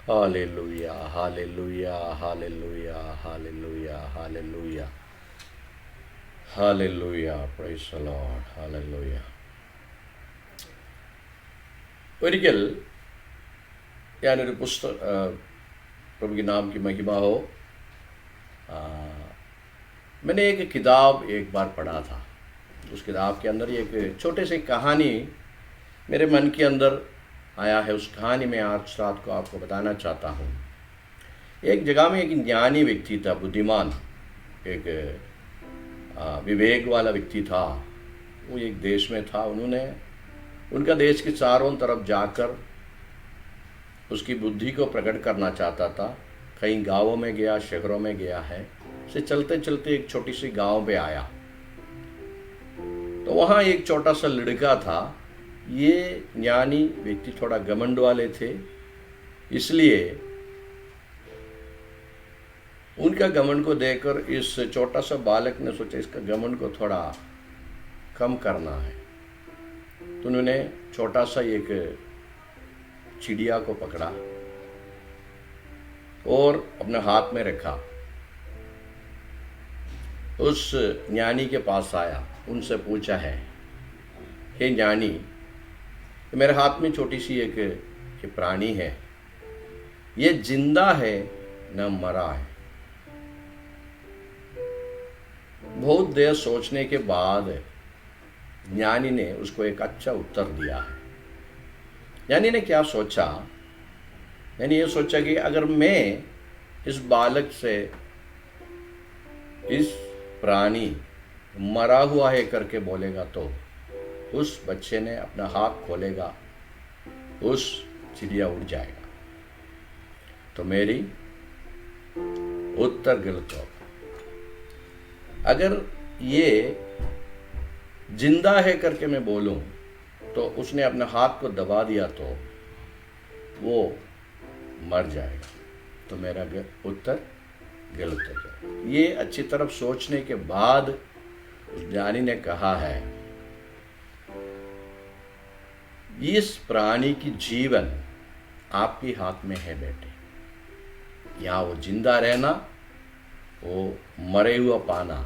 Hallelujah, hallelujah, hallelujah, hallelujah, hallelujah, हालेलुya. Praise the Lord. Hallelujah. ഒരിക്കൽ ഞാനൊരു प्रभु के नाम की महिमा हो, मैंने एक किताब एक बार पढ़ा था. उस किताब के अंदर एक छोटे से कहानी मेरे मन के अंदर आया है. उस कहानी में आज रात को आपको बताना चाहता हूँ. एक जगह में एक ज्ञानी व्यक्ति था, बुद्धिमान, एक विवेक वाला व्यक्ति था. वो एक देश में था. उनका देश के चारों तरफ जाकर उसकी बुद्धि को प्रकट करना चाहता था. कई गांवों में गया, शहरों में गया है. से चलते चलते एक छोटी सी गांव पे आया तो वहाँ एक छोटा सा लड़का था. ये ज्ञानी व्यक्ति थोड़ा घमंड वाले थे, इसलिए उनका घमंड को देखकर इस छोटा सा बालक ने सोचा इसका घमंड को थोड़ा कम करना है. तो उन्होंने छोटा सा एक चिड़िया को पकड़ा और अपने हाथ में रखा. उस ज्ञानी के पास आया, उनसे पूछा है, हे ज्ञानी, मेरे हाथ में छोटी सी एक प्राणी है, ये जिंदा है न मरा है? बहुत देर सोचने के बाद ज्ञानी ने उसको एक अच्छा उत्तर दिया है. ज्ञानी ने क्या सोचा? यानी ये सोचा कि अगर मैं इस बालक से इस प्राणी मरा हुआ है करके बोलेगा तो उस बच्चे ने अपना हाथ खोलेगा, उस चिड़िया उड़ जाएगा. तो मेरी उत्तर गलत होगा. अगर ये जिंदा है करके मैं बोलूं तो उसने अपने हाथ को दबा दिया तो वो मर जाएगा. तो मेरा उत्तर गलत हो जाएगा. ये अच्छी तरफ सोचने के बाद उस ज्ञानी ने कहा है, इस प्राणी की जीवन आपके हाथ में है बेटे. यहाँ वो जिंदा रहना, वो मरे हुआ पाना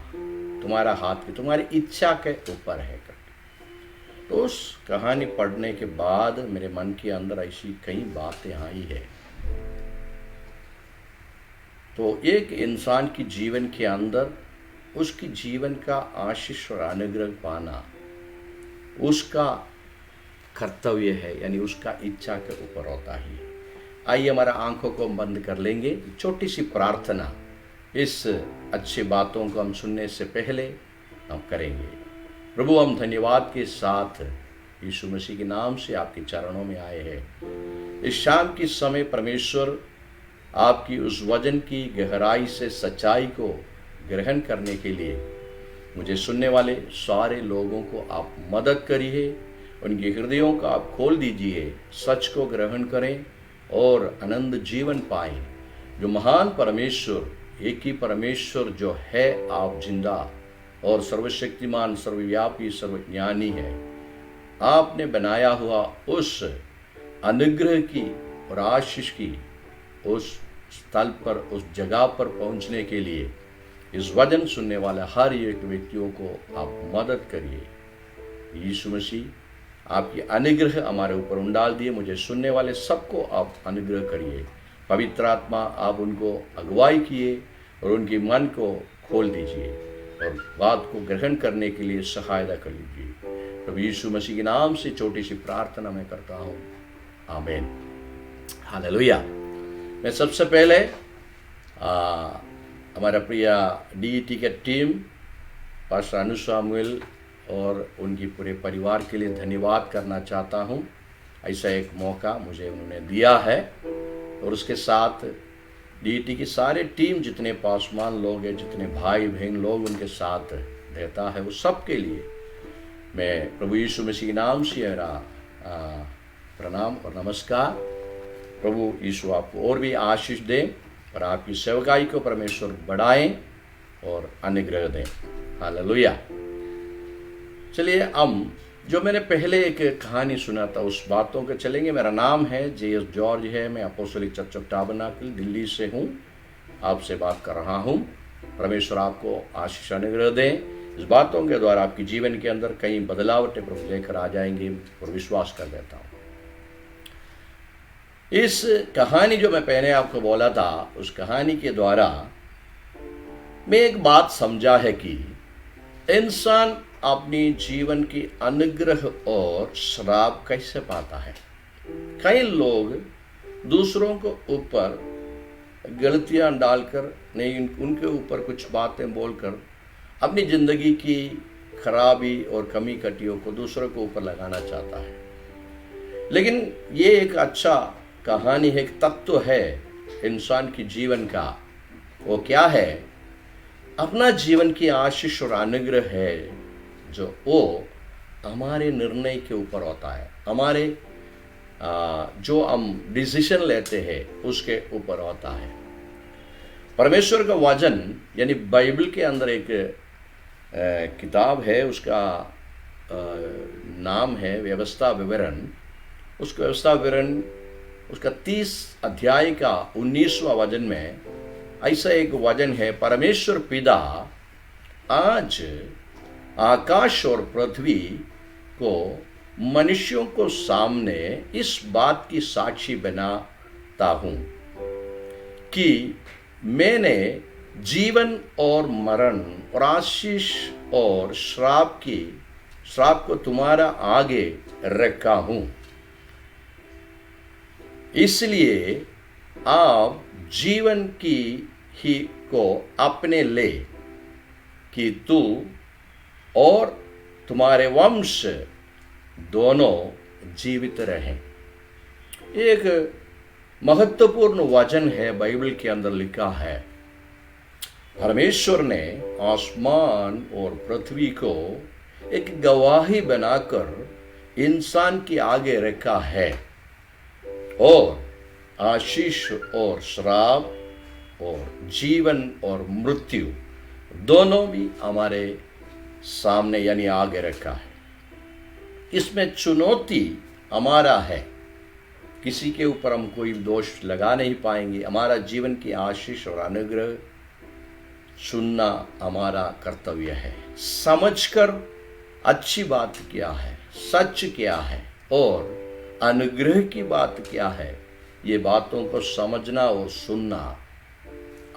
तुम्हारा हाथ की, तुम्हारी इच्छा के ऊपर है करके. तो उस कहानी पढ़ने के बाद मेरे मन के अंदर ऐसी कई बातें आई है. तो एक इंसान की जीवन के अंदर उसकी जीवन का आशीष और अनुग्रह पाना उसका कर्तव्य है, यानी उसका इच्छा के ऊपर होता ही. आइए हमारा आंखों को बंद कर लेंगे. छोटी सी प्रार्थना इस अच्छी बातों को हम सुनने से पहले हम करेंगे. प्रभु, हम धन्यवाद के साथ यीशु मसीह के नाम से आपके चरणों में आए हैं. इस शाम के समय परमेश्वर आपकी उस वचन की गहराई से सच्चाई को ग्रहण करने के लिए मुझे सुनने वाले सारे लोगों को आप मदद करिए. उनके हृदयों को आप खोल दीजिए, सच को ग्रहण करें और आनंद जीवन पाएं. जो महान परमेश्वर, एक ही परमेश्वर जो है, आप जिंदा और सर्वशक्तिमान, सर्वव्यापी, सर्वज्ञानी है. आपने बनाया हुआ उस अनुग्रह की और आशीष की उस स्थल पर, उस जगह पर पहुंचने के लिए इस वचन सुनने वाले हर एक व्यक्तियों को आप मदद करिए. यीशु मसीह, आपकी अनुग्रह हमारे ऊपर उंडाल दिए. मुझे सुनने वाले सबको आप अनुग्रह करिए. पवित्र आत्मा, आप उनको अगुवाई किए और उनके मन को खोल दीजिए और बात को ग्रहण करने के लिए सहायता कर लीजिए. प्रभु यीशु मसीह के नाम से छोटी सी प्रार्थना मैं करता हूँ. आमीन. हालेलुया. मैं सबसे पहले हमारा प्रिय डीईटी के टीम, पास्टर अनु सामुएल और उनकी पूरे परिवार के लिए धन्यवाद करना चाहता हूँ. ऐसा एक मौका मुझे उन्होंने दिया है. और उसके साथ डीईटी की सारे टीम, जितने पासवान लोग हैं, जितने भाई बहन लोग उनके साथ रहता है, वो सब के लिए मैं प्रभु यीशु मसीह के नाम से मेरा प्रणाम और नमस्कार. प्रभु यीशु आपको और भी आशीष दें और आपकी सेवकाई को परमेश्वर बढ़ाएं और अनुग्रह दें. हालेलुया. चलिए हम जो मैंने पहले एक कहानी सुना था उस बातों के चलेंगे। मेरा नाम है जे.एस. जॉर्ज है, मैं अपोस्टलिक चर्च ऑफ टैबरनेकल दिल्ली से हूँ, आपसे बात कर रहा हूँ। परमेश्वर आपको आशीष अनुग्रह दें। इस बातों के द्वारा आपके जीवन के अंदर कई बदलावटें प्रभु लेकर आ जाएंगे और विश्वास कर देता हूँ। इस कहानी जो मैं पहले आपको बोला था, उस कहानी के द्वारा मैं एक बात समझा है कि इंसान अपनी जीवन की अनुग्रह और श्राप कैसे पाता है। कई लोग दूसरों को ऊपर गलतियां डालकर, नहीं उनके ऊपर कुछ बातें बोलकर अपनी जिंदगी की खराबी और कमी कटियों को दूसरों के ऊपर लगाना चाहता है। लेकिन ये एक अच्छा कहानी है, एक तत्व है इंसान की जीवन का। वो क्या है? अपना जीवन की आशीष और अनुग्रह है जो वो हमारे निर्णय के ऊपर होता है, हमारे जो हम डिसीजन लेते हैं उसके ऊपर होता है। परमेश्वर का वचन यानी बाइबल के अंदर एक किताब है, उसका नाम है व्यवस्था विवरण। उसका व्यवस्था विवरण उसका 30 अध्याय का 19वां वचन में ऐसा एक वचन है, परमेश्वर पिता आज आकाश और पृथ्वी को मनुष्यों को सामने इस बात की साक्षी बनाता हूं कि मैंने जीवन और मरण और आशीष और श्राप को तुम्हारा आगे रखा हूं। इसलिए आप जीवन की ही को अपने ले कि तू और तुम्हारे वंश दोनों जीवित रहें। एक महत्वपूर्ण वचन है, बाइबल के अंदर लिखा है, परमेश्वर ने आसमान और पृथ्वी को एक गवाही बनाकर इंसान के आगे रखा है और आशीष और श्राप और जीवन और मृत्यु दोनों भी हमारे सामने यानी आगे रखा है। इसमें चुनौती हमारा है, किसी के ऊपर हम कोई दोष लगा नहीं पाएंगे। हमारा जीवन की आशीष और अनुग्रह चुनना हमारा कर्तव्य है, समझकर अच्छी बात क्या है, सच क्या है और अनुग्रह की बात क्या है, ये बातों को समझना और सुनना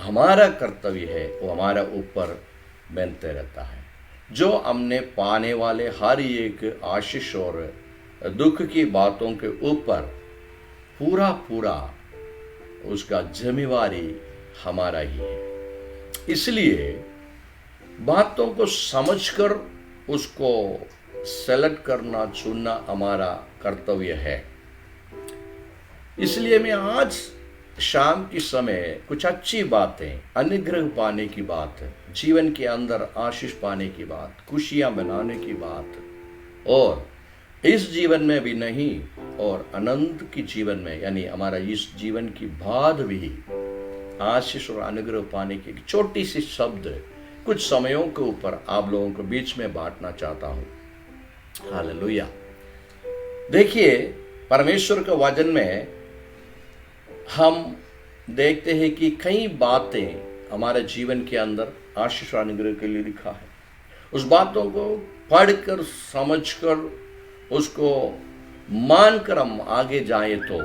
हमारा कर्तव्य है। वो हमारा ऊपर बनते रहता है। जो हमने पाने वाले हर एक आशीष और दुख की बातों के ऊपर पूरा उसका जिम्मेवारी हमारा ही है। इसलिए बातों को समझकर उसको सेलेक्ट करना, चुनना हमारा कर्तव्य है। इसलिए मैं आज शाम के समय कुछ अच्छी बातें, अनुग्रह पाने की बात, जीवन के अंदर आशीष पाने की बात, खुशियां बनाने की बात और इस जीवन में भी नहीं और अनंत की जीवन में यानी हमारा इस जीवन की बाद भी आशीष और अनुग्रह पाने की एक छोटी सी शब्द कुछ समयों के ऊपर आप लोगों को बीच में बांटना चाहता हूं। हालेलुया। देखिए, परमेश्वर के वचन में हम देखते हैं कि कई बातें हमारे जीवन के अंदर आशीष और अनुग्रह के लिए लिखा है। उस बातों को पढ़कर, समझकर, उसको मानकर हम आगे जाएं तो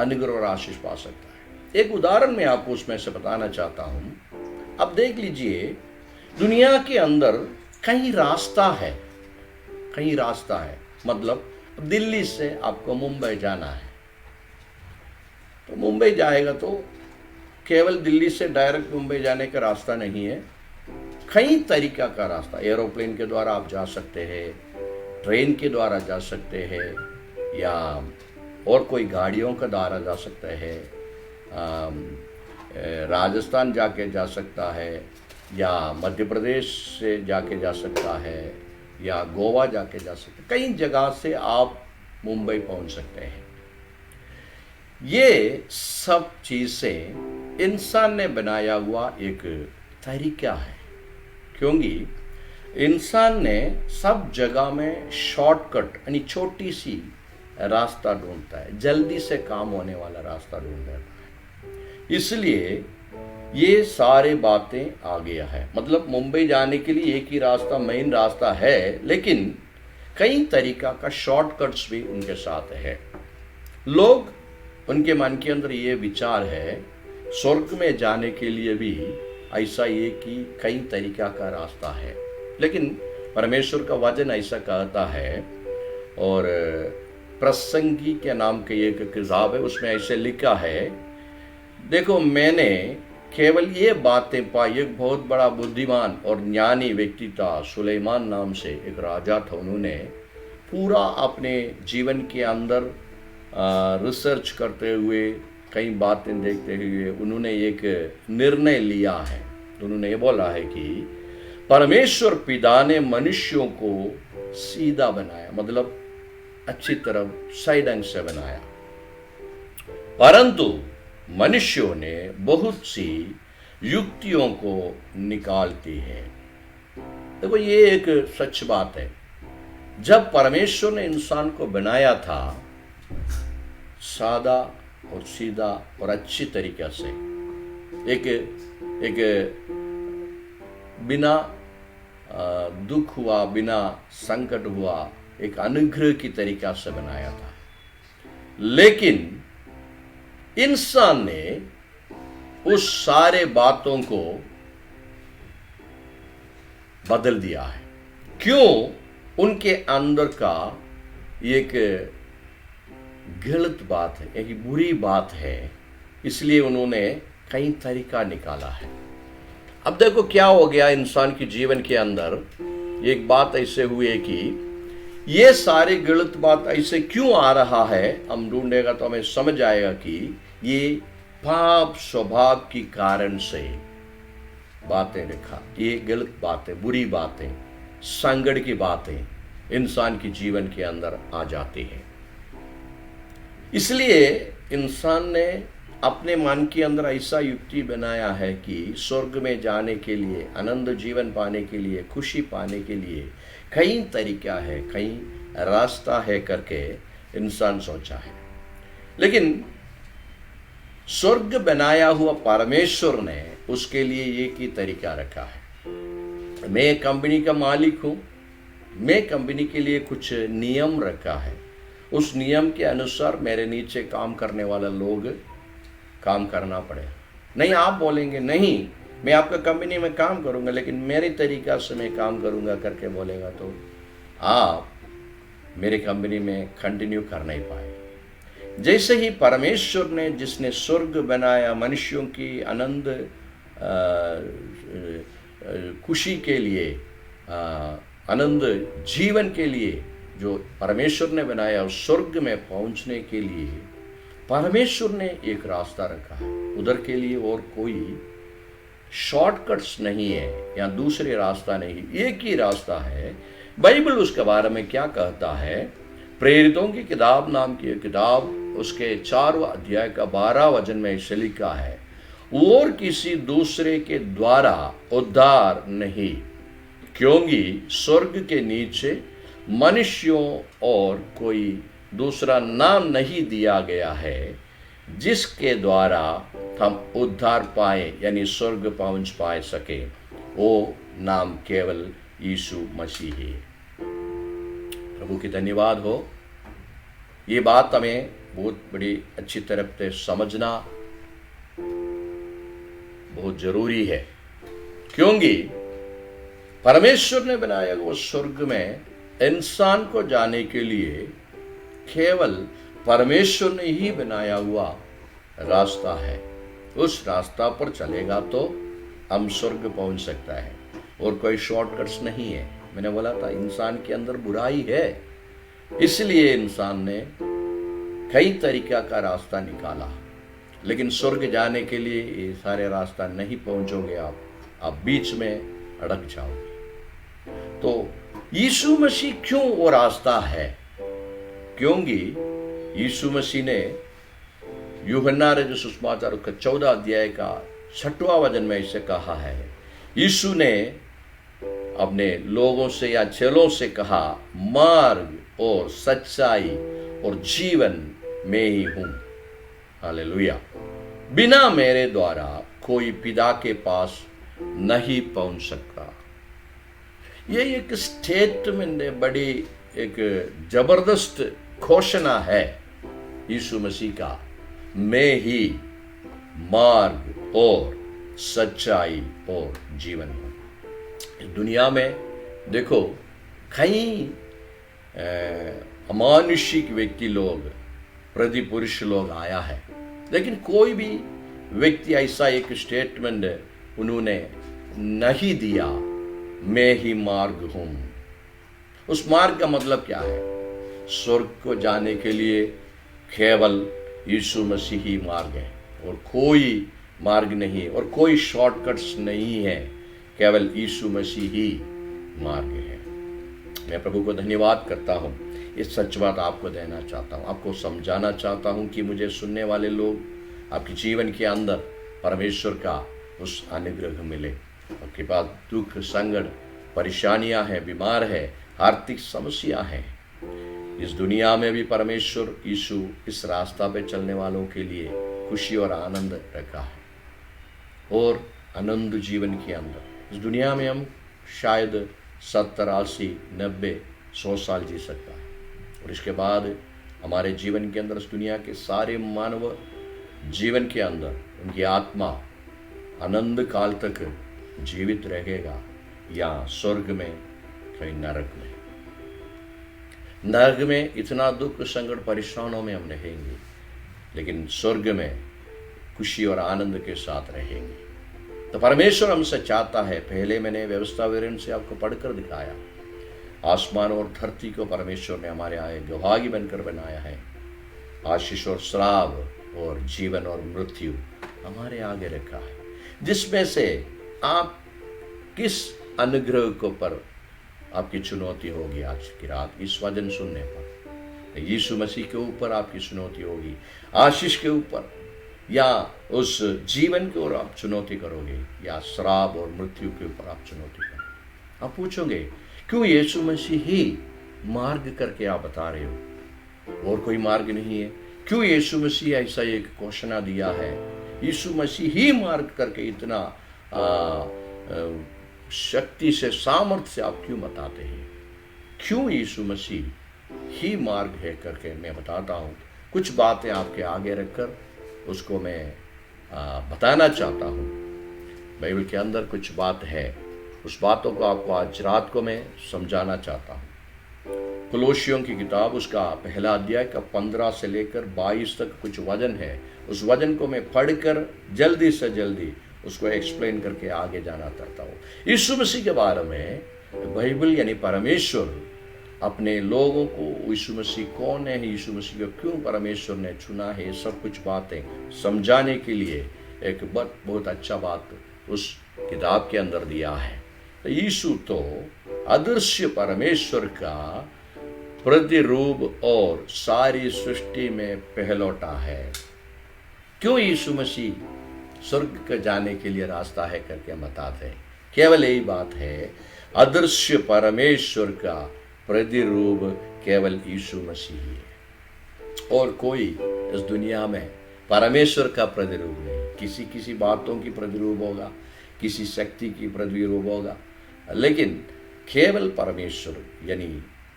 अनुग्रह और आशीष पा सकता है। एक उदाहरण मैं आपको उसमें से बताना चाहता हूं। अब देख लीजिए, दुनिया के अंदर कहीं रास्ता है, मतलब दिल्ली से आपको मुंबई जाना है तो मुंबई जाएगा तो केवल दिल्ली से डायरेक्ट मुंबई जाने का रास्ता नहीं है, कई तरीका का रास्ता। एरोप्लेन के द्वारा आप जा सकते हैं, ट्रेन के द्वारा जा सकते हैं या और कोई गाड़ियों का द्वारा जा सकते हैं। राजस्थान जाके जा सकता है या मध्य प्रदेश से जाके जा सकता है या गोवा जाके जा सकते हैं। कई जगह से आप मुंबई पहुंच सकते हैं। ये सब चीज़ें इंसान ने बनाया हुआ एक तरीका है, क्योंकि इंसान ने सब जगह में शॉर्टकट यानी छोटी सी रास्ता ढूंढता है, जल्दी से काम होने वाला रास्ता ढूंढ रहा है। इसलिए ये सारे बातें आ गया है। मतलब मुंबई जाने के लिए एक ही रास्ता, मेन रास्ता है, लेकिन कई तरीका का शॉर्टकट्स भी उनके साथ है। लोग, उनके मन के अंदर ये विचार है स्वर्ग में जाने के लिए भी ऐसा ये कि कई तरीका का रास्ता है, लेकिन परमेश्वर का वचन ऐसा कहता है। और प्रसंगी के नाम की एक किताब है, उसमें ऐसे लिखा है, देखो मैंने केवल ये बातें पाई। एक बहुत बड़ा बुद्धिमान और ज्ञानी व्यक्ति था, सुलेमान नाम से एक राजा था। उन्होंने पूरा अपने जीवन के अंदर रिसर्च करते हुए, कई बातें देखते हुए उन्होंने एक निर्णय लिया है। उन्होंने ये बोला है कि परमेश्वर पिता ने मनुष्यों को सीधा बनाया, मतलब अच्छी तरह सही ढंग से बनाया, परंतु मनुष्यों ने बहुत सी युक्तियों को निकालती है। देखो ये एक सच बात है। जब परमेश्वर ने इंसान को बनाया था सादा और सीधा और अच्छी तरीके से, एक बिना दुख हुआ, बिना संकट हुआ, एक अनुग्रह की तरीका से बनाया था। लेकिन इंसान ने उस सारे बातों को बदल दिया है। क्यों? उनके अंदर का एक गलत बात है, एक बुरी बात है, इसलिए उन्होंने कई तरीका निकाला है। अब देखो क्या हो गया इंसान के जीवन के अंदर। एक बात ऐसे हुई है कि ये सारे गलत बात ऐसे क्यों आ रहा है, हम ढूंढेगा तो हमें समझ आएगा कि ये पाप स्वभाव की कारण से बातें लिखा, ये गलत बातें, बुरी बातें, संगड़ की बातें इंसान के जीवन के अंदर आ जाती हैं। इसलिए इंसान ने अपने मन के अंदर ऐसा युक्ति बनाया है कि स्वर्ग में जाने के लिए, आनंद जीवन पाने के लिए, खुशी पाने के लिए कई तरीका है, कई रास्ता है करके इंसान सोचा है। लेकिन स्वर्ग बनाया हुआ परमेश्वर ने उसके लिए एक ही तरीका रखा है। मैं एक कंपनी का मालिक हूं, मैं कंपनी के लिए कुछ नियम रखा है। उस नियम के अनुसार मेरे नीचे काम करने वाले लोग काम करना पड़ेगा। नहीं आप बोलेंगे नहीं मैं आपका कंपनी में काम करूंगा लेकिन मेरी तरीका से मैं काम करूंगा करके बोलेगा तो आप मेरी कंपनी में कंटिन्यू कर नहीं पाए। जैसे ही परमेश्वर ने, जिसने स्वर्ग बनाया मनुष्यों की आनंद खुशी के लिए, आनंद जीवन के लिए जो परमेश्वर ने बनाया, उस स्वर्ग में पहुंचने के लिए परमेश्वर ने एक रास्ता रखा है। उधर के लिए और कोई शॉर्टकट्स नहीं है या दूसरे रास्ता नहीं, एक ही रास्ता है। बाइबल उसके बारे में क्या कहता है? प्रेरितों की किताब नाम की किताब, उसके 4वां अध्याय का 12 वचन में इसे लिखा है, और किसी दूसरे के द्वारा उद्धार नहीं, क्योंकि स्वर्ग के नीचे मनुष्यों और कोई दूसरा नाम नहीं दिया गया है जिसके द्वारा हम उद्धार पाए, यानी स्वर्ग पहुंच पाए सके। वो नाम केवल यीशु मसीह है। प्रभु की धन्यवाद हो। ये बात हमें बहुत बड़ी अच्छी तरह से समझना बहुत जरूरी है, क्योंकि परमेश्वर ने बनाया वो स्वर्ग में इंसान को जाने के लिए केवल परमेश्वर ने ही बनाया हुआ रास्ता है। उस रास्ता पर चलेगा तो हम स्वर्ग पहुंच सकता है, और कोई शॉर्टकट्स नहीं है। मैंने बोला था इंसान के अंदर बुराई है, इसलिए इंसान ने कई तरीका का रास्ता निकाला। लेकिन स्वर्ग जाने के लिए ये सारे रास्ता नहीं पहुंचोगे आप बीच में अड़क जाओगे। तो यीशु मसीह क्यों वो रास्ता है? क्योंकि यीशु मसीह ने यूहन्ना रचित सुसमाचार का 14 अध्याय का 6वां वचन में इसे कहा है। यीशु ने अपने लोगों से या चेलों से कहा, मार्ग और सच्चाई और जीवन मैं ही हूं। हालेलुया। बिना मेरे द्वारा कोई पिता के पास नहीं पहुंच सकता। ये एक स्टेटमेंट है, बड़ी एक जबरदस्त घोषणा है यीशु मसीह का, मैं ही मार्ग और सच्चाई और जीवन हूं। इस दुनिया में देखो कई अमानुषिक व्यक्ति लोग, प्रति पुरुष लोग आया है, लेकिन कोई भी व्यक्ति ऐसा एक स्टेटमेंट उन्होंने नहीं दिया, मैं ही मार्ग हूं। उस मार्ग का मतलब क्या है? स्वर्ग को जाने के लिए केवल यीशु मसीह ही मार्ग है, और कोई मार्ग नहीं है, और कोई शॉर्टकट्स नहीं है, केवल यीशु मसीह ही मार्ग है। मैं प्रभु को धन्यवाद करता हूँ, इस सच बात आपको देना चाहता हूँ, आपको समझाना चाहता हूँ कि मुझे सुनने वाले लोग आपके जीवन के अंदर परमेश्वर का उस अनुग्रह मिले। आपके पास दुख, संकट, परेशानियां हैं, बीमार है, आर्थिक समस्या है, इस दुनिया में भी परमेश्वर यीशु इस रास्ता पे चलने वालों के लिए खुशी और आनंद रखा है, और आनंद जीवन के अंदर इस दुनिया में हम शायद 70, 80, 90, 100 साल जी सकता है, और इसके बाद हमारे जीवन के अंदर इस दुनिया के सारे मानव जीवन के अंदर उनकी आत्मा आनंद काल तक जीवित रहेगा, या स्वर्ग में, कहीं नरक में। नरक में इतना दुख, संकट, परेशानों में हम रहेंगे, लेकिन स्वर्ग में खुशी और आनंद के साथ रहेंगे। तो परमेश्वर हमसे चाहता है, पहले मैंने व्यवस्था विवरण से आपको पढ़कर दिखाया, आसमान और धरती को परमेश्वर ने हमारे आए गवाही बनकर बनाया है। आशीष और श्राप और जीवन और मृत्यु हमारे आगे रखा है, जिसमें से आप किस अनुग्रह को पर आपकी चुनौती होगी आज की रात इस वचन सुनने पर? यीशु मसीह के ऊपर आपकी चुनौती होगी, आशीष के ऊपर, या उस जीवन के ऊपर आप चुनौती करोगे, या श्राप और मृत्यु के ऊपर आप चुनौती करोगे? आप पूछोगे, क्यों यीशु मसीह ही मार्ग करके आप बता रहे हो, और कोई मार्ग नहीं है? क्यों यीशु मसीह ऐसा एक घोषणा दिया है? यीशु मसीह ही मार्ग करके इतना शक्ति से, सामर्थ्य से आप क्यों बताते हैं? क्यों यीशु मसीह ही मार्ग है करके मैं बताता हूँ। कुछ बातें आपके आगे रखकर उसको मैं बताना चाहता हूँ। बाइबल के अंदर कुछ बात है, उस बातों को आपको आज रात को मैं समझाना चाहता हूँ। कुलोसियों की किताब, उसका पहला अध्याय का 15 से लेकर 22 तक कुछ वचन है। उस वचन को मैं पढ़कर जल्दी से जल्दी उसको एक्सप्लेन करके आगे जाना चाहता हूँ। यीशु मसीह के बारे में बाइबल यानी परमेश्वर अपने लोगों को, यीशु मसीह कौन है, यीशु मसीह को क्यों परमेश्वर ने चुना है, सब कुछ बातें समझाने के लिए एक बहुत अच्छा बात उस किताब के अंदर दिया है। यीशु तो अदृश्य परमेश्वर का प्रतिरूप और सारी सृष्टि में पहलौठा है। क्यों यीशु मसीह स्वर्ग के जाने के लिए रास्ता है करके बताते हैं? केवल यही बात है, अदृश्य परमेश्वर का प्रतिरूप केवल यीशु मसीह है, और कोई इस दुनिया में परमेश्वर का प्रतिरूप नहीं। किसी बातों की प्रतिरूप होगा, किसी शक्ति की प्रतिरूप होगा, लेकिन केवल परमेश्वर यानी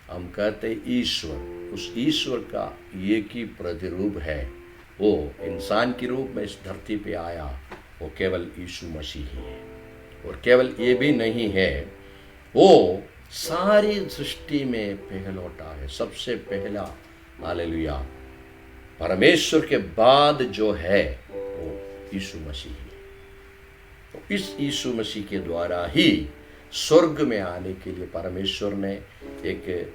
हम कहते ईश्वर, उस ईश्वर का एक ही प्रतिरूप है। वो इंसान के रूप में इस धरती पे आया, वो केवल यीशु मसीह ही है। और केवल ये भी नहीं है, वो सारी सृष्टि में पहलौठा है, सबसे पहला। हालेलुया। परमेश्वर के बाद जो है वो यीशु मसीह है। तो इस यीशु मसीह के द्वारा ही स्वर्ग में आने के लिए परमेश्वर ने एक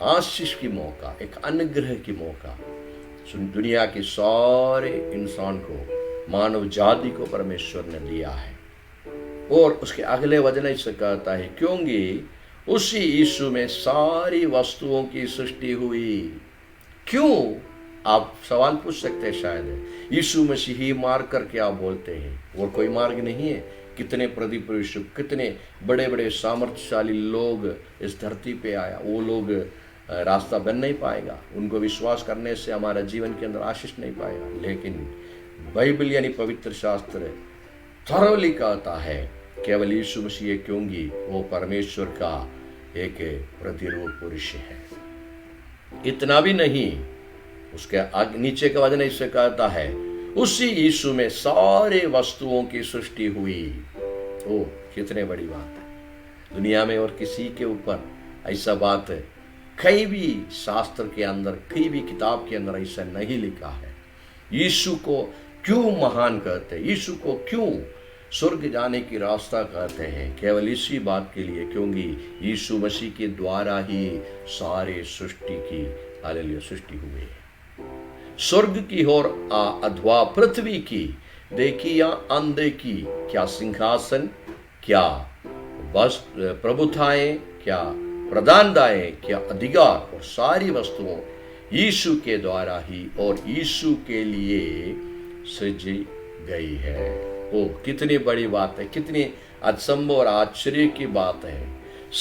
आशीष की मौका, एक अनुग्रह की मौका दुनिया के सारे इंसान को, मानव जाति को परमेश्वर ने दिया है। और उसके अगले वचन ऐसे कहता है, क्योंकि उसी यीशु में सारी वस्तुओं की सृष्टि हुई। क्यों? आप सवाल पूछ सकते हैं शायद, यीशु मसीह ही मार्ग करके आप बोलते हैं, और कोई मार्ग नहीं है? कितने प्रतिपुरुष, कितने बड़े बड़े सामर्थ्यशाली लोग इस धरती पे आया, वो लोग रास्ता बन नहीं पाएगा। उनको विश्वास करने से हमारा जीवन के अंदर आशीष नहीं पाएगा। लेकिन बाइबल यानी पवित्र शास्त्र थॉरली कहता है केवल यीशु मसीह, क्योंकि वो परमेश्वर का एक प्रतिरूप पुरुष है। इतना भी नहीं, उसके नीचे का वचन इससे कहता है उसी यीशु में सारे वस्तुओं की सृष्टि हुई। ओ कितने बड़ी बात है। दुनिया में और किसी के ऊपर ऐसा बात कहीं भी शास्त्र के अंदर, कहीं भी किताब के अंदर ऐसा नहीं लिखा है। यीशु को क्यों महान कहते हैं, यीशु को क्यों स्वर्ग जाने की रास्ता कहते हैं, केवल इसी बात के लिए क्योंकि यीशु मसीह के द्वारा ही सारे सृष्टि की हालेलुया सृष्टि हुई है। स्वर्ग की और अथवा पृथ्वी की, देखी या अनदेखी, क्या सिंहासन, क्या प्रभुताएं, क्या प्रधानताएं, क्या अधिकार और सारी वस्तुओं यीशु के द्वारा ही और यीशु के लिए सृजी गई है। ओ कितनी बड़ी बात है, कितनी अचंभव और आश्चर्य की बात है।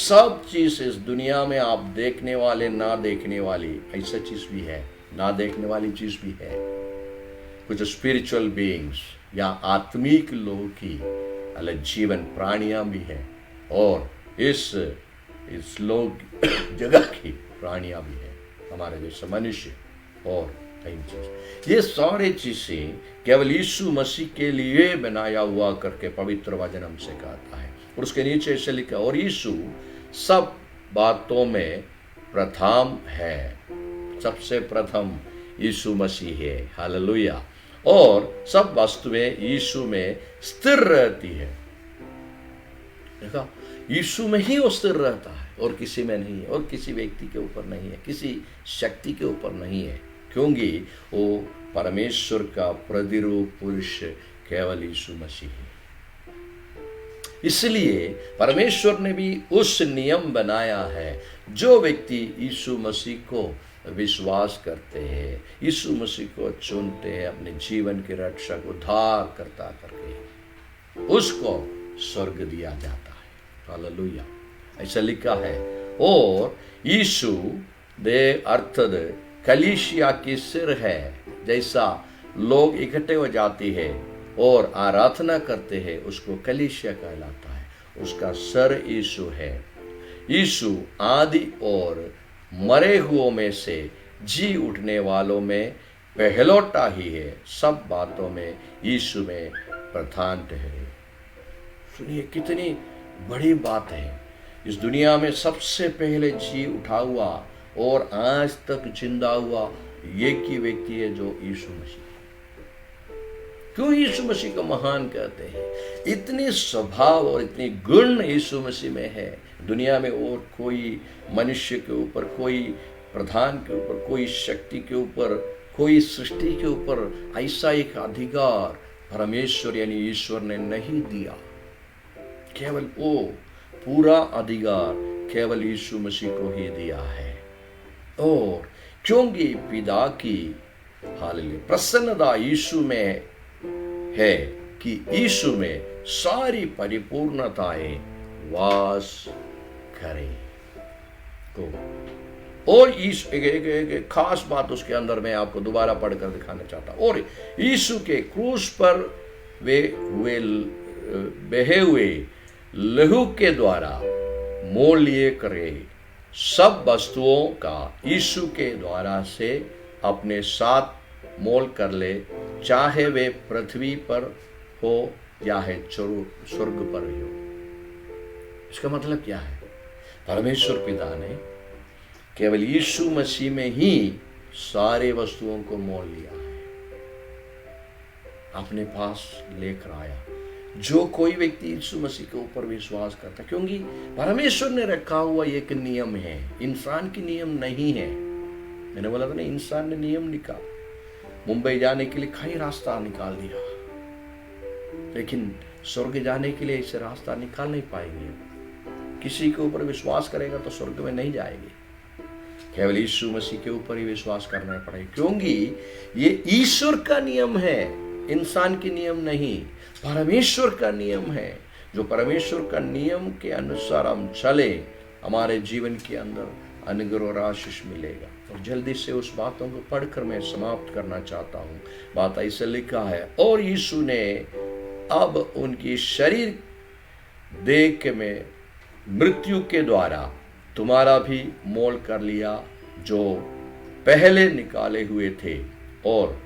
सब चीज इस दुनिया में आप देखने वाले, ना देखने वाली, ऐसा चीज भी है, ना देखने वाली चीज भी है। कुछ स्पिरिचुअल बीइंग्स या आत्मिक लोगों की अलग जीवन प्राणियां भी है, और इस लोग जगह की प्राणियां भी है, हमारे जैसे मनुष्य और कई चीज। ये सारी चीजें केवल यीशु मसीह के लिए बनाया हुआ करके पवित्र वचन हमसे कहता है। और उसके नीचे ऐसे लिखा, और यीशु सब बातों में प्रथम है। सबसे प्रथम यीशु मसीह है, हालेलुया। और सब वस्तुएं यीशु में स्थिर रहती है। देखा, यीशु में ही वो स्थिर रहता है और किसी में नहीं है, और किसी व्यक्ति के ऊपर नहीं है, किसी शक्ति के ऊपर नहीं है, क्योंकि वो परमेश्वर का प्रतिरूप पुरुष केवल यीशु मसीह है। इसलिए परमेश्वर ने भी उस नियम बनाया है, जो व्यक्ति यीशु मसीह को विश्वास करते हैं, यीशु मसीह को चुनते हैं अपने जीवन के रक्षक उद्धार करता करके, उसको स्वर्ग दिया जाता है। हालेलुया, ऐसा लिखा है। और यीशु दे अर्थद कलीसिया की सिर है। जैसा लोग इकट्ठे हो जाती है और आराधना करते हैं, उसको कलीसिया कहलाता है। उसका सर यीशु है। यीशु आदि और मरे हुओं में से जी उठने वालों में पहलौटा ही है। सब बातों में यीशु में प्रधान ठहरे। सुनिए कितनी बड़ी बात है। इस दुनिया में सबसे पहले जी उठा हुआ और आज तक जिंदा हुआ एक ही व्यक्ति है, जो यीशु मसीह। क्यों यीशु मसीह को महान कहते हैं? इतने स्वभाव और इतने गुण यीशु मसीह में है। दुनिया में और कोई मनुष्य के ऊपर, कोई प्रधान के ऊपर, कोई शक्ति के ऊपर, कोई सृष्टि के ऊपर ऐसा एक अधिकार परमेश्वर यानी ईश्वर ने नहीं दिया। केवल वो पूरा अधिकार केवल यीशु मसीह को ही दिया है। और क्योंकि पिता की हालेलुया प्रसन्नता यीशु में है कि यीशु में सारी परिपूर्णताएं वास करें। तो और एक खास बात उसके अंदर मैं आपको दोबारा पढ़कर दिखाना चाहता हूं। और यीशु के क्रूस पर वे हुए बहे हुए लहू के द्वारा मोल लिए करे सब वस्तुओं का यीशु के द्वारा से अपने साथ मोल कर ले, चाहे वे पृथ्वी पर हो या है स्वर्ग पर ही हो। इसका मतलब क्या है? परमेश्वर पिता ने केवल यीशु मसीह में ही सारे वस्तुओं को मोल लिया है, अपने पास लेकर आया। जो कोई व्यक्ति यीशु मसीह के ऊपर विश्वास करता, क्योंकि परमेश्वर ने रखा हुआ एक नियम है, इंसान की नियम नहीं है। मैंने बोला था ना, इंसान ने नियम निकाल, मुंबई जाने के लिए कई रास्ता निकाल दिया, लेकिन स्वर्ग जाने के लिए ऐसे रास्ता निकाल नहीं पाएंगे। किसी के ऊपर विश्वास करेगा तो स्वर्ग में नहीं जाएंगे, केवल यीशु मसीह के ऊपर ही विश्वास करना पड़ेगा, क्योंकि ये ईश्वर का नियम है, इंसान के नियम नहीं, परमेश्वर का नियम है। जो परमेश्वर का नियम के अनुसार हम चले, हमारे जीवन के अंदर अनुग्रह और आशीष मिलेगा। और जल्दी से उस बातों को पढ़कर मैं समाप्त करना चाहता हूँ। बात ऐसे लिखा है, और यीशु ने अब उनकी शरीर देह में मृत्यु के द्वारा तुम्हारा भी मोल कर लिया, जो पहले निकाले हुए थे और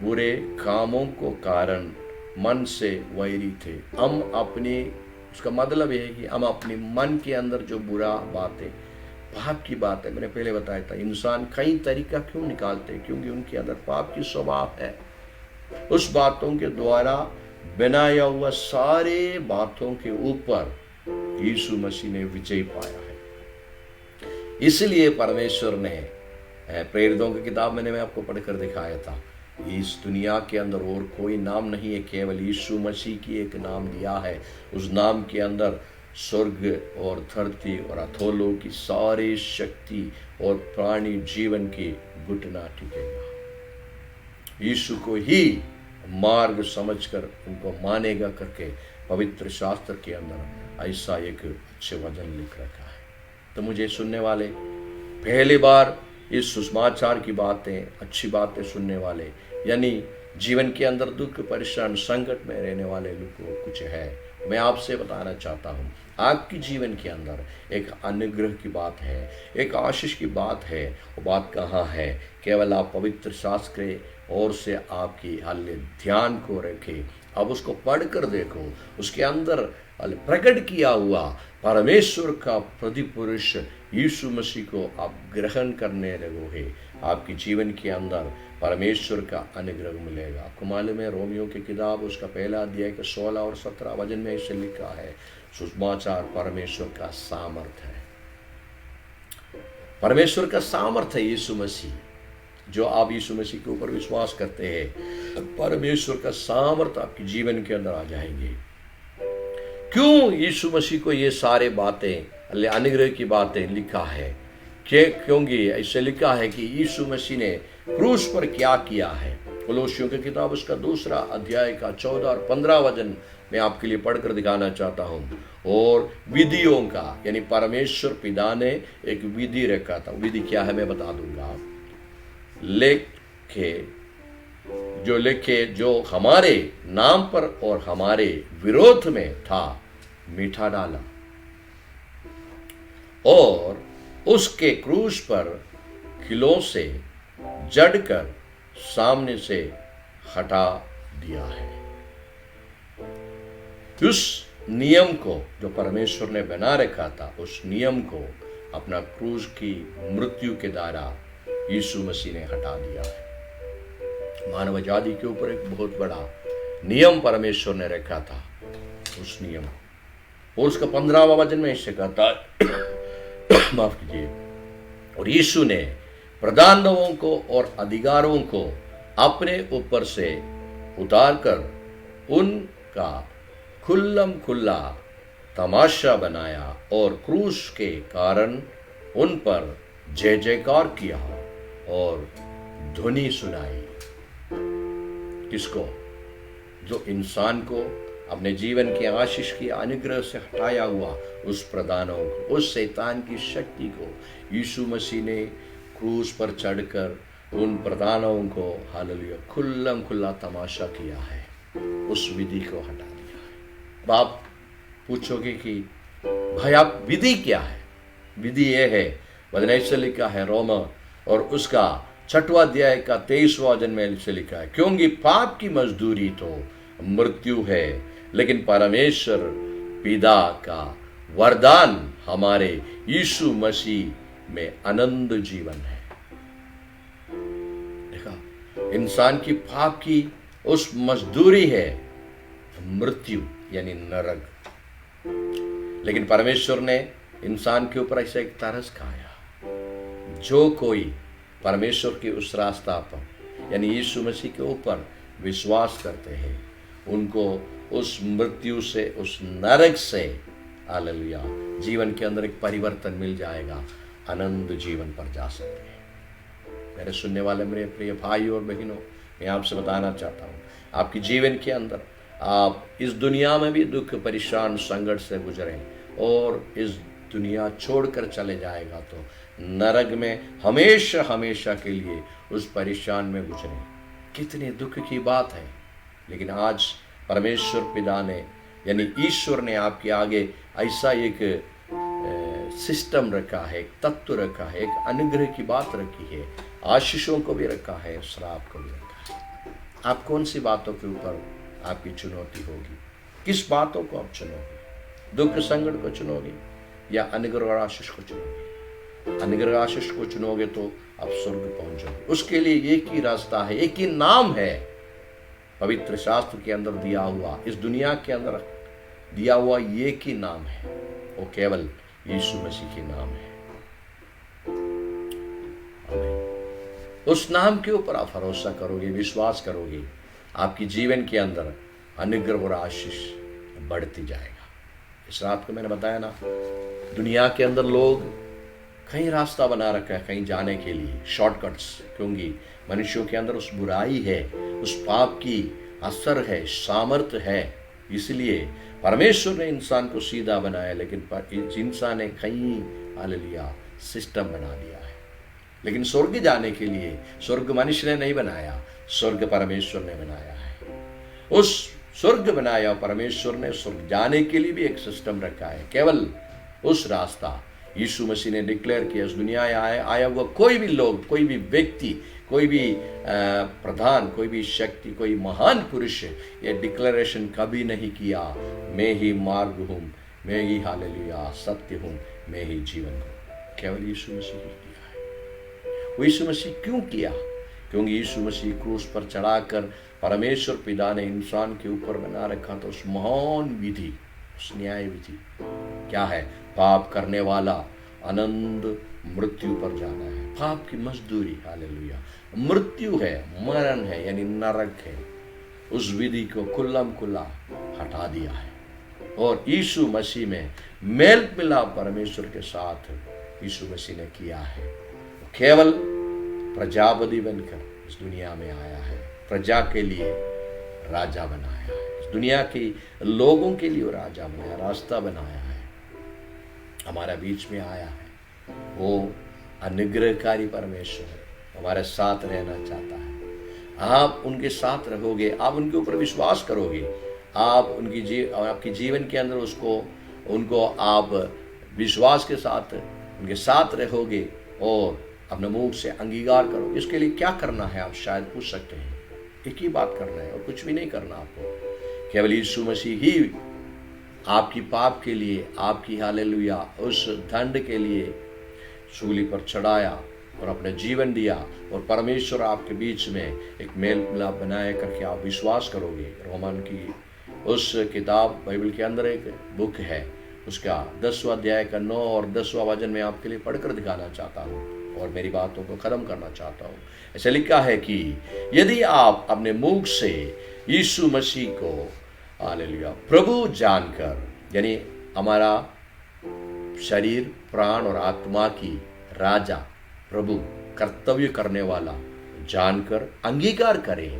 बुरे कामों को कारण मन से वैरी थे। हम अपने, उसका मतलब यह है कि हम अपने मन के अंदर जो बुरा बातें, पाप की बात है, मैंने पहले बताया था, इंसान कई तरीका क्यों निकालते हैं, क्योंकि उनके अंदर पाप की स्वभाव है। उस बातों के द्वारा बनाया हुआ सारे बातों के ऊपर यीशु मसीह ने विजय पाया है। इसलिए परमेश्वर ने, प्रेरितों की किताब मैं आपको पढ़कर दिखाया था, इस दुनिया के अंदर और कोई नाम नहीं है, केवल यीशु मसीह की एक नाम दिया है। उस नाम के अंदर स्वर्ग और धरती और अथोलों की सारी शक्ति और प्राणी जीवन की घुटना टिकेगा। यीशु को ही मार्ग समझकर उनको मानेगा करके पवित्र शास्त्र के अंदर ऐसा एक अच्छे वचन लिख रखा है। तो मुझे सुनने वाले, पहली बार इस सुसमाचार की बातें, अच्छी बातें सुनने वाले, यानी जीवन के अंदर दुख, परेशान, संकट में रहने वाले लोग को कुछ है, मैं आपसे बताना चाहता हूँ, आपकी जीवन के अंदर एक अनुग्रह की बात है, एक आशीष की बात है। वो बात कहाँ है? केवल आप पवित्र शास्त्र के ओर से आपकी हल्ले ध्यान को रखें, अब उसको पढ़कर देखो, उसके अंदर प्रकट किया हुआ परमेश्वर का प्रतिपुरुष यीशु मसीह को आप ग्रहण करने लगोगे, आपकी जीवन के अंदर परमेश्वर का अनुग्रह मिलेगा। आपको मालूम है, रोमियो की किताब उसका पहला अध्याय के 16 और 17 वचन में इसे लिखा है, सुसमाचार परमेश्वर का सामर्थ है। परमेश्वर का सामर्थ है यीशु मसीह। जो आप यीशु मसीह के ऊपर विश्वास करते हैं, परमेश्वर का सामर्थ आपके जीवन के अंदर आ जाएंगे। क्यों यीशु मसीह को ये सारे बातें, अनुग्रह की बातें लिखा है? क्योंकि ऐसे लिखा है कि यीशु मसीह ने क्रूस पर क्या किया है। कोलोसियों की किताब उसका 2 अध्याय का 14 और 15 वचन मैं आपके लिए पढ़कर दिखाना चाहता हूँ। और विधियों का, यानी परमेश्वर पिता ने एक विधि रखा था। विधि क्या है मैं बता दूंगा। लिखे जो हमारे नाम पर और हमारे विरोध में था, मीठा डाला और उसके क्रूस पर खिलों से जड़कर सामने से हटा दिया है। उस नियम को जो परमेश्वर ने बना रखा था, उस नियम को अपना क्रूस की मृत्यु के द्वारा यीशु मसीह ने हटा दिया है। मानव जाति के ऊपर एक बहुत बड़ा नियम परमेश्वर ने रखा था, उस नियम, और उसका 15वां वचन में इससे कहता है माफ कीजिए, और यीशु ने प्रधानों को और अधिकारों को अपने ऊपर से उतारकर उनका खुल्लम खुल्ला तमाशा बनाया और क्रूस के कारण उन पर जय जयकार किया और ध्वनि सुनाई। किसको? जो इंसान को अपने जीवन के आशीष की अनुग्रह से हटाया हुआ उस प्रधानों को, उस शैतान की शक्ति को यीशु मसीह ने क्रूस पर चढ़कर उन प्रधानों को हालेलुया खुल्लम खुल्ला तमाशा किया है, उस विधि को हटा दिया है। आप पूछोगे कि भाई आप विधि क्या है? विधि यह है, वचन ऐसे लिखा है रोमा और उसका 6वां अध्याय का 23वां वचन में से लिखा है, क्योंकि पाप की मजदूरी तो मृत्यु है, लेकिन परमेश्वर पिता का वरदान हमारे यीशु मसीह में अनंत जीवन है। देखा, इंसान की पाप की उस मजदूरी है मृत्यु यानी नरक, लेकिन परमेश्वर ने इंसान के ऊपर ऐसा एक तरस खाया। जो कोई परमेश्वर के उस रास्ता पर यानी यीशु मसीह के ऊपर विश्वास करते हैं, उनको उस मृत्यु से, उस नरक से हालेलुया जीवन के अंदर एक परिवर्तन मिल जाएगा, अनंत जीवन पर जा सकते हैं। मेरे सुनने वाले मेरे प्रिय भाई और बहनों, मैं आपसे बताना चाहता हूँ, आपके जीवन के अंदर आप इस दुनिया में भी दुख, परेशान, संकट से गुजरें और इस दुनिया छोड़कर चले जाएगा तो नरक में हमेशा हमेशा के लिए उस परेशान में गुजरें। कितने दुख की बात है। लेकिन आज परमेश्वर पिता ने यानी ईश्वर ने आपके आगे ऐसा एक सिस्टम रखा है, एक तत्व रखा है, एक अनुग्रह की बात रखी है, आशीषों को भी रखा है, श्राप को भी रखा है। आप कौन सी बातों के ऊपर आपकी चुनौती होगी? किस बातों को आप चुनोगे? दुख संकट को चुनोगे या अनुग्रह और आशीष को चुनोगे? अनुग्रह आशीष को चुनोगे तो आप स्वर्ग पहुंचोगे। उसके लिए एक ही रास्ता है, एक ही नाम है, पवित्र शास्त्र के अंदर दिया हुआ, इस दुनिया के अंदर दिया हुआ एक ही नाम है, वो केवल यीशु मसीह के नाम है। उस नाम के ऊपर आप भरोसा करोगे, विश्वास करोगे, आपकी जीवन के अंदर अनुग्रह और आशीष बढ़ती जाएगा। इस रात को मैंने बताया ना, दुनिया के अंदर लोग कहीं रास्ता बना रखा है कहीं जाने के लिए, शॉर्टकट्स, क्योंकि मनुष्यों के अंदर उस बुराई है, उस पाप की असर है, सामर्थ्य है। इसलिए परमेश्वर ने इंसान को सीधा बनाया, लेकिन इस इंसान ने कहीं हालेलुया सिस्टम बना दिया है। लेकिन स्वर्ग जाने के लिए स्वर्ग मनुष्य ने नहीं बनाया, स्वर्ग परमेश्वर ने बनाया है। उस स्वर्ग बनाया परमेश्वर ने, स्वर्ग जाने के लिए भी एक सिस्टम रखा है। केवल उस रास्ता यीशु मसीह ने डिक्लेयर किया। इस दुनिया आया हुआ कोई भी लोग, कोई भी व्यक्ति, कोई भी प्रधान, कोई भी शक्ति, कोई महान पुरुष ये डिक्लेरेशन कभी नहीं किया, मैं ही मार्ग हूँ, मैं ही हालेलुया सत्य हूँ, मैं ही जीवन हूँ। केवल यीशु मसीह ने किया है। वो यीशु मसीह क्यों किया? क्योंकि यीशु मसीह क्रूस पर चढ़ाकर परमेश्वर पिता ने इंसान के ऊपर बना रखा था उस महान विधि, उस न्याय विधि। क्या है? पाप करने वाला अनंत मृत्यु पर जाना है। पाप की मजदूरी हालेलुया मृत्यु है, मरण है, यानी नरक है। उस विधि को कुल्लम कुल्ला हटा दिया है और यीशु मसीह में मेल मिलाप परमेश्वर के साथ यीशु मसीह ने किया है। केवल प्रजापति बनकर इस दुनिया में आया है, प्रजा के लिए राजा बनाया है, इस दुनिया के लोगों के लिए राजा बनाया, रास्ता बनाया है, हमारा बीच में आया है। वो अनुग्रहकारी परमेश्वर है, हमारे साथ रहना चाहता है। आप उनके साथ रहोगे, आप उनके ऊपर विश्वास करोगे, आप आपकी जीवन के अंदर उनको आप विश्वास के साथ उनके साथ रहोगे और अपने मुंह से अंगीकार करोगे। इसके लिए क्या करना है आप शायद पूछ सकते हैं। एक ही बात करना है और कुछ भी नहीं करना आपको। केवल यीशु मसीह ही आपकी पाप के लिए, आपकी हालेलुया उस दंड के लिए सूली पर चढ़ाया और अपना जीवन दिया, और परमेश्वर आपके बीच में एक मेल मिलाप बनाए करके आप विश्वास करोगे। रोमन की उस किताब बाइबल के अंदर एक बुक है, उसका 10वां अध्याय का 9 और 10वां वचन में आपके लिए पढ़कर दिखाना चाहता हूँ और मेरी बातों को खत्म करना चाहता हूँ। ऐसा लिखा है कि यदि आप अपने मुख से यीशु मसीह को हालेलुया प्रभु जानकर, यानी हमारा शरीर, प्राण और आत्मा की राजा, प्रभु, कर्तव्य करने वाला जानकर अंगीकार करें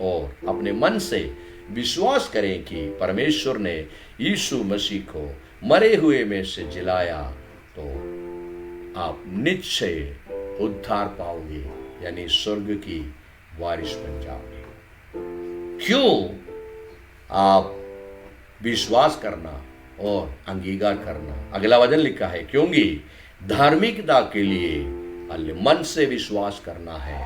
और अपने मन से विश्वास करें कि परमेश्वर ने यीशु मसीह को मरे हुए में से जिलाया, तो आप निश्चय उद्धार पाओगे, यानी स्वर्ग की वारिस बन जाओगे। क्यों? आप विश्वास करना और अंगीकार करना। अगला वचन लिखा है, क्योंकि धार्मिकता के लिए मन से विश्वास करना है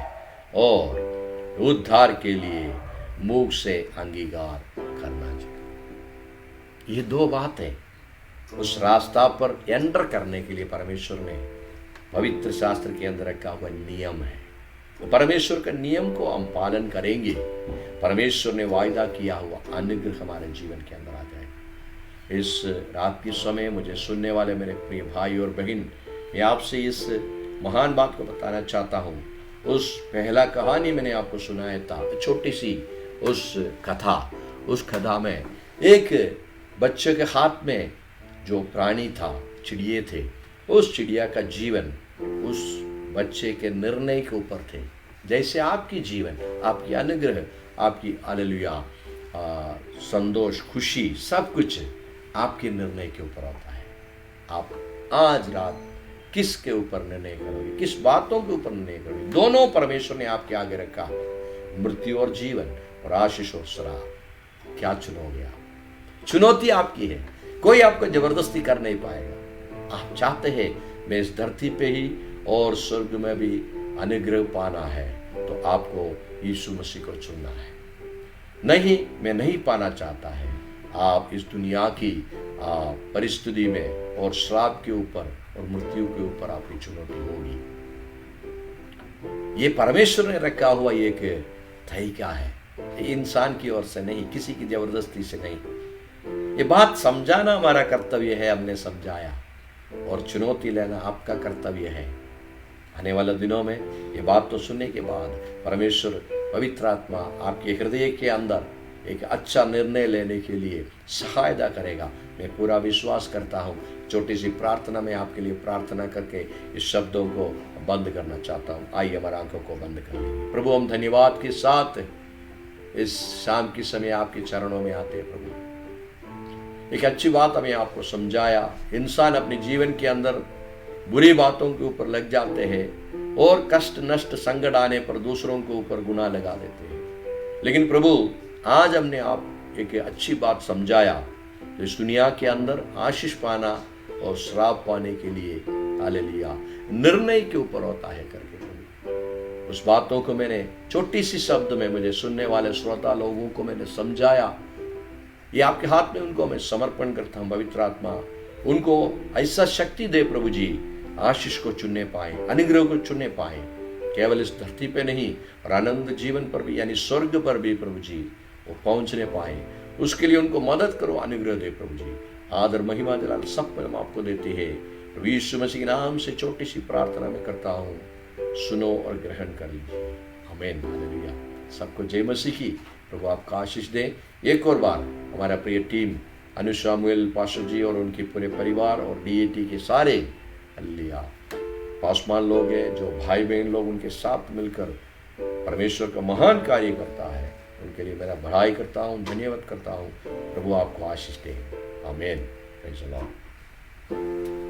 और उद्धार के लिए मुख से अंगीकार करना चाहिए। ये दो बातें उस रास्ता पर एंटर करने के लिए परमेश्वर ने पवित्र शास्त्र के अंदर रखा हुआ नियम है। तो परमेश्वर का नियम को हम पालन करेंगे, परमेश्वर ने वायदा किया हुआ अनुग्रह हमारे जीवन के अंदर आ जाएगा। इस रात के समय मुझे सुनने वाले मेरे प्रिय भाई और बहन, मैं आपसे इस महान बात को बताना चाहता हूँ। उस पहला कहानी मैंने आपको सुनाया था, छोटी सी उस कथा में एक बच्चे के हाथ में जो प्राणी था, चिड़िए थे, उस चिड़िया का जीवन उस बच्चे के निर्णय के ऊपर थे। जैसे आपकी जीवन, आपकी अनुग्रह, आपकी हालेलुया संतोष, खुशी, सब कुछ आपके निर्णय के ऊपर होता है। आप आज रात किसके ऊपर निर्णय करोगे, किस बातों के ऊपर निर्णय करोगे? दोनों परमेश्वर ने आपके आगे रखा, मृत्यु और जीवन, और आशीष और श्राप। क्या चुनोगे आप? चुनौती आपकी है, कोई आपको जबरदस्ती कर नहीं पाएगा। आप चाहते हैं मैं इस धरती पे ही और स्वर्ग में भी अनुग्रह पाना है, तो आपको यीशु मसीह को चुनना है। नहीं, मैं नहीं पाना चाहता है, आप इस दुनिया की परिस्थिति में और श्राप के ऊपर और मृत्यु के ऊपर आपकी चुनौती होगी। ये परमेश्वर ने रखा हुआ एक तरीका है, इंसान की ओर से नहीं, किसी की जबरदस्ती से नहीं। ये बात समझाना हमारा कर्तव्य है, हमने समझाया, और चुनौती लेना आपका कर्तव्य है। आने वाले दिनों में ये बात तो सुनने के बाद परमेश्वर पवित्र आत्मा आपके हृदय के अंदर एक अच्छा निर्णय लेने के लिए सहायता करेगा, मैं पूरा विश्वास करता हूँ। छोटी सी प्रार्थना में आपके लिए प्रार्थना करके इस शब्दों को बंद करना चाहता हूँ। आइए हमारी आंखों को बंद कर लीजिए। प्रभु, हम धन्यवाद के साथ इस शाम के समय आपके चरणों में आते हैं। प्रभु, एक अच्छी बात हमें आपको समझाया। इंसान अपने जीवन के अंदर बुरी बातों के ऊपर लग जाते हैं और कष्ट, नष्ट, संकट आने पर दूसरों के ऊपर गुनाह लगा देते हैं। लेकिन प्रभु, आज हमने आप एक अच्छी बात समझाया, इस दुनिया के अंदर आशीष पाना और श्राप पाने के लिए हालेलुया निर्णय के ऊपर होता है करके प्रभु, उस बातों को मैंने छोटी सी शब्द में मुझे सुनने वाले श्रोता लोगों को मैंने समझाया। ये आपके हाथ में उनको मैं समर्पण करता हूँ। पवित्र आत्मा उनको ऐसा शक्ति दे प्रभु जी, आशीष को चुनने पाए, अनुग्रह को चुनने पाए, केवल इस धरती पे नहीं और आनंद जीवन पर भी, यानी स्वर्ग पर भी प्रभु जी वो पहुंचने पाए। उसके लिए उनको मदद करो, अनुग्रह दे प्रभु जी। आदर, महिमा, जलाल सब पर हम आपको देते हैं। प्रभु यीशु मसीह के नाम से छोटी सी प्रार्थना में करता हूँ, सुनो और ग्रहण कर लीजिए। आमीन, हालेलुया। सबको जय मसीह की। प्रभु आपका आशीष दे। एक और बार हमारा प्रिय टीम अनु सामुएल पास्टर जी और उनके पूरे परिवार और डीएटी के सारे हालेलुया पासवान लोग हैं, जो भाई बहन लोग उनके साथ मिलकर परमेश्वर का महान कार्य करता है, उनके लिए मेरा बड़ाई करता हूँ, धन्यवाद करता हूँ। प्रभु आपको आशीष दे। आमीन। Praise the Lord.